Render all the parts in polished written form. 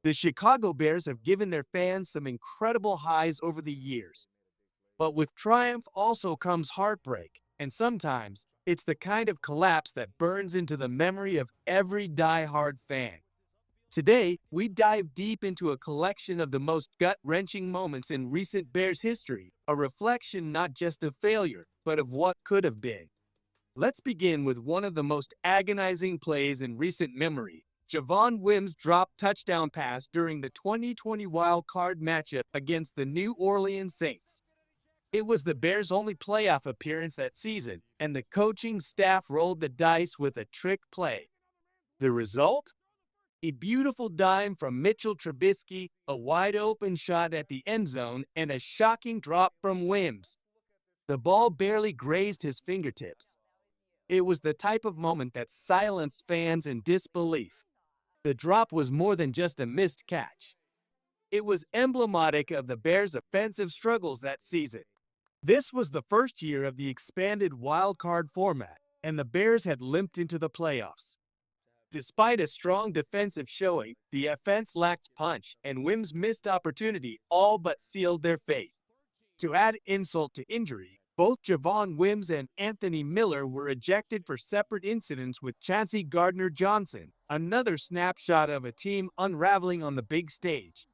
The Chicago Bears have given their fans some incredible highs over the years. But with triumph also comes heartbreak, and sometimes it's the kind of collapse that burns into the memory of every die-hard fan. Today, we dive deep into a collection of the most gut-wrenching moments in recent Bears history, a reflection not just of failure, but of what could have been. Let's begin with one of the most agonizing plays in recent memory. Javon Wims' drop touchdown pass during the 2020 wild card matchup against the New Orleans Saints. It was the Bears' only playoff appearance that season, and the coaching staff rolled the dice with a trick play. The result? A beautiful dime from Mitchell Trubisky, a wide-open shot at the end zone, and a shocking drop from Wims. The ball barely grazed his fingertips. It was the type of moment that silenced fans in disbelief. The drop was more than just a missed catch. It was emblematic of the Bears' offensive struggles that season. This was the first year of the expanded wild card format, and the Bears had limped into the playoffs. Despite a strong defensive showing, the offense lacked punch, and Wims' missed opportunity all but sealed their fate. To add insult to injury, both Javon Wims and Anthony Miller were ejected for separate incidents with Chauncey Gardner-Johnson, another snapshot of a team unraveling on the big stage.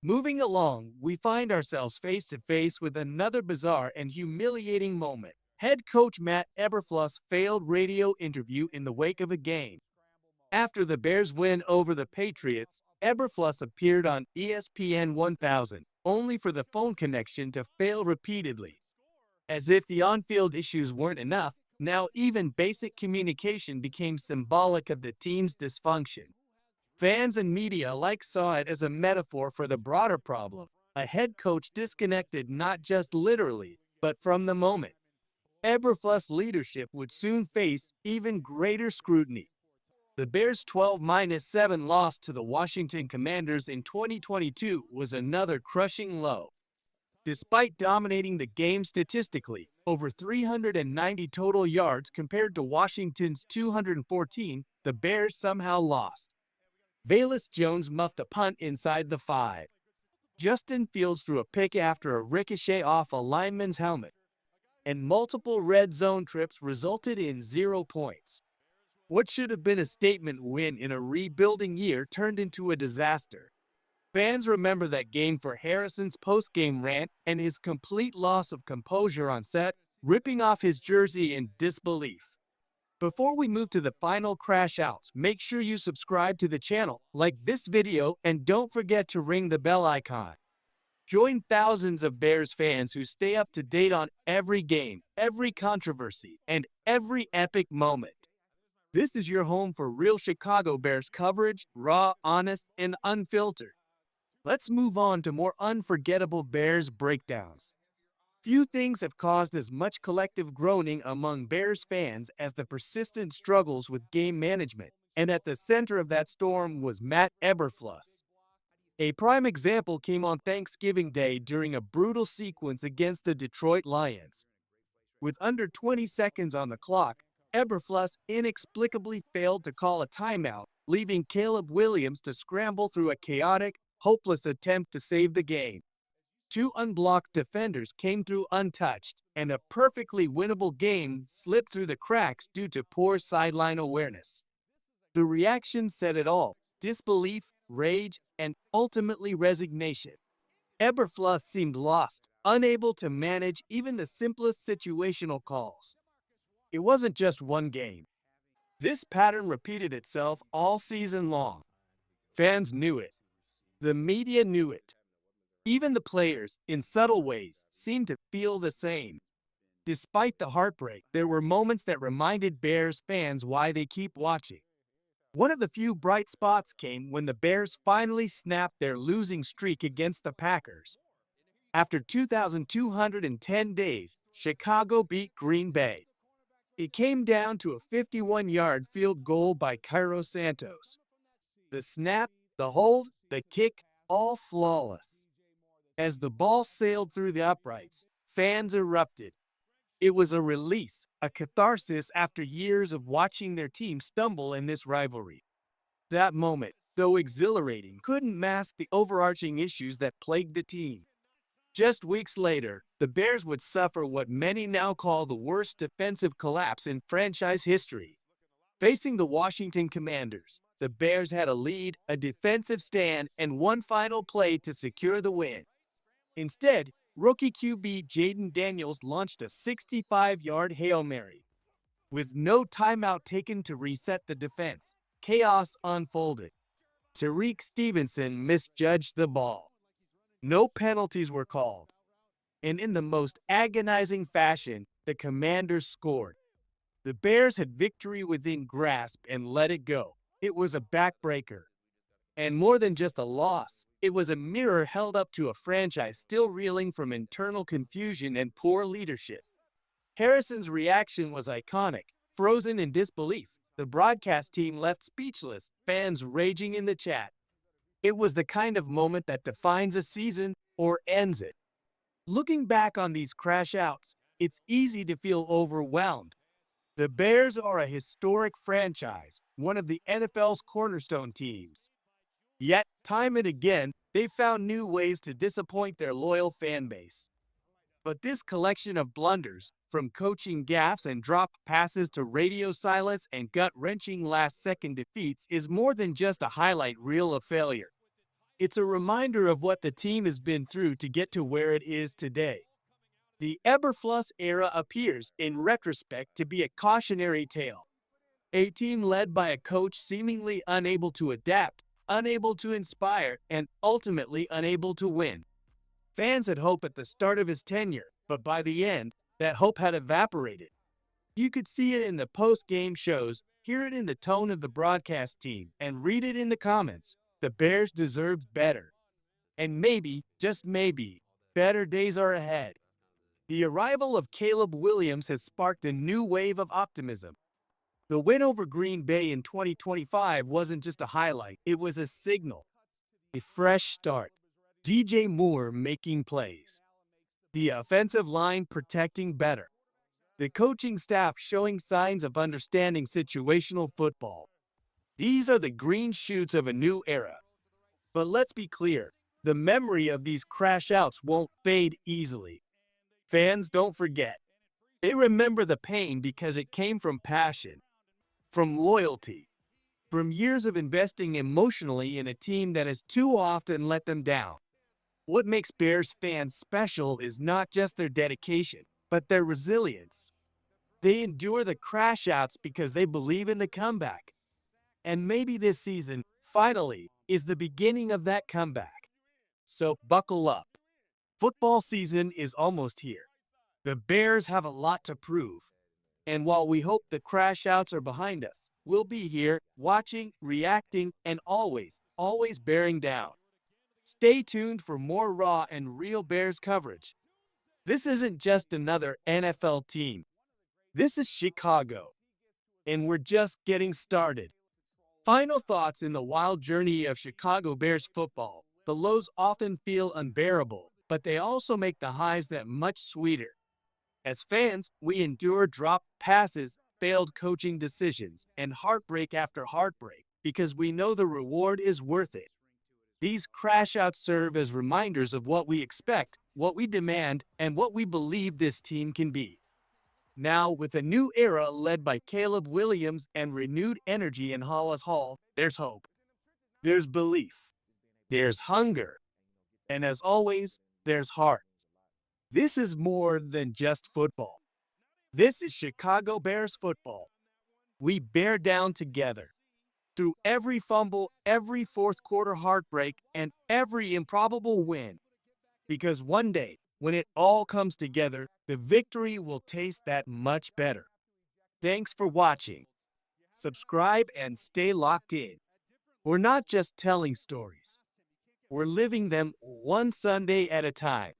Moving along, we find ourselves face to face with another bizarre and humiliating moment. Head coach Matt Eberflus' failed radio interview in the wake of a game. After the Bears' win over the Patriots, Eberflus appeared on ESPN 1000, only for the phone connection to fail repeatedly. As if the on-field issues weren't enough, now even basic communication became symbolic of the team's dysfunction. Fans and media alike saw it as a metaphor for the broader problem, a head coach disconnected not just literally, but from the moment. Eberflus' leadership would soon face even greater scrutiny. The Bears' 12-7 loss to the Washington Commanders in 2022 was another crushing low. Despite dominating the game statistically, over 390 total yards compared to Washington's 214, the Bears somehow lost. Velus Jones muffed a punt inside the 5. Justin Fields threw a pick after a ricochet off a lineman's helmet. And multiple red zone trips resulted in 0 points. What should have been a statement win in a rebuilding year turned into a disaster. Fans remember that game for Harrison's post-game rant and his complete loss of composure on set, ripping off his jersey in disbelief. Before we move to the final crash outs, make sure you subscribe to the channel, like this video, and don't forget to ring the bell icon. Join thousands of Bears fans who stay up to date on every game, every controversy, and every epic moment. This is your home for real Chicago Bears coverage, raw, honest, and unfiltered. Let's move on to more unforgettable Bears breakdowns. Few things have caused as much collective groaning among Bears fans as the persistent struggles with game management, and at the center of that storm was Matt Eberflus. A prime example came on Thanksgiving Day during a brutal sequence against the Detroit Lions. With under 20 seconds on the clock, Eberflus inexplicably failed to call a timeout, leaving Caleb Williams to scramble through a chaotic, hopeless attempt to save the game. 2 unblocked defenders came through untouched, and a perfectly winnable game slipped through the cracks due to poor sideline awareness. The reaction said it all: disbelief, rage, and ultimately resignation. Eberflus seemed lost, unable to manage even the simplest situational calls. It wasn't just one game. This pattern repeated itself all season long. Fans knew it. The media knew it. Even the players, in subtle ways, seemed to feel the same. Despite the heartbreak, there were moments that reminded Bears fans why they keep watching. One of the few bright spots came when the Bears finally snapped their losing streak against the Packers. After 2,210 days, Chicago beat Green Bay. It came down to a 51-yard field goal by Cairo Santos. The snap, the hold, the kick, all flawless. As the ball sailed through the uprights, fans erupted. It was a release, a catharsis after years of watching their team stumble in this rivalry. That moment, though exhilarating, couldn't mask the overarching issues that plagued the team. Just weeks later, the Bears would suffer what many now call the worst defensive collapse in franchise history. Facing the Washington Commanders, the Bears had a lead, a defensive stand, and one final play to secure the win. Instead, rookie QB Jayden launched a 65-yard Hail Mary. With no timeout taken to reset the defense, chaos unfolded. Tariq Stevenson misjudged the ball. No penalties were called. And in the most agonizing fashion, the Commanders scored. The Bears had victory within grasp and let it go. It was a backbreaker. And more than just a loss, it was a mirror held up to a franchise still reeling from internal confusion and poor leadership. Harrison's reaction was iconic, frozen in disbelief. The broadcast team left speechless, fans raging in the chat. It was the kind of moment that defines a season or ends it. Looking back on these crash outs, it's easy to feel overwhelmed. The Bears are a historic franchise, one of the NFL's cornerstone teams. Yet, time and again, they've found new ways to disappoint their loyal fan base. But this collection of blunders, from coaching gaffes and dropped passes to radio silence and gut-wrenching last-second defeats, is more than just a highlight reel of failure. It's a reminder of what the team has been through to get to where it is today. The Eberflus era appears, in retrospect, to be a cautionary tale. A team led by a coach seemingly unable to adapt, unable to inspire, and ultimately unable to win. Fans had hope at the start of his tenure, but by the end, that hope had evaporated. You could see it in the post-game shows, hear it in the tone of the broadcast team, and read it in the comments. The Bears deserved better. And maybe, just maybe, better days are ahead. The arrival of Caleb Williams has sparked a new wave of optimism. The win over Green Bay in 2025 wasn't just a highlight, it was a signal. A fresh start. DJ Moore making plays. The offensive line protecting better. The coaching staff showing signs of understanding situational football. These are the green shoots of a new era. But let's be clear, the memory of these crash outs won't fade easily. Fans don't forget. They remember the pain because it came from passion, from loyalty, from years of investing emotionally in a team that has too often let them down. What makes Bears fans special is not just their dedication, but their resilience. They endure the crash outs because they believe in the comeback. And maybe this season, finally, is the beginning of that comeback. So buckle up. Football season is almost here. The Bears have a lot to prove. And while we hope the crash outs are behind us, we'll be here, watching, reacting, and always bearing down. Stay tuned for more raw and real Bears coverage. This isn't just another NFL team. This is Chicago. And we're just getting started. Final thoughts in the wild journey of Chicago Bears football. The lows often feel unbearable, but they also make the highs that much sweeter. As fans, we endure dropped passes, failed coaching decisions, and heartbreak after heartbreak because we know the reward is worth it. These crash outs serve as reminders of what we expect, what we demand, and what we believe this team can be. Now, with a new era led by Caleb Williams and renewed energy in Hollis Hall, there's hope. There's belief. There's hunger. And as always, there's heart. This is more than just football. This is Chicago Bears football. We bear down together. Through every fumble, every fourth quarter heartbreak, and every improbable win. Because one day, when it all comes together, the victory will taste that much better. Thanks for watching. Subscribe and stay locked in. We're not just telling stories. We're living them one Sunday at a time.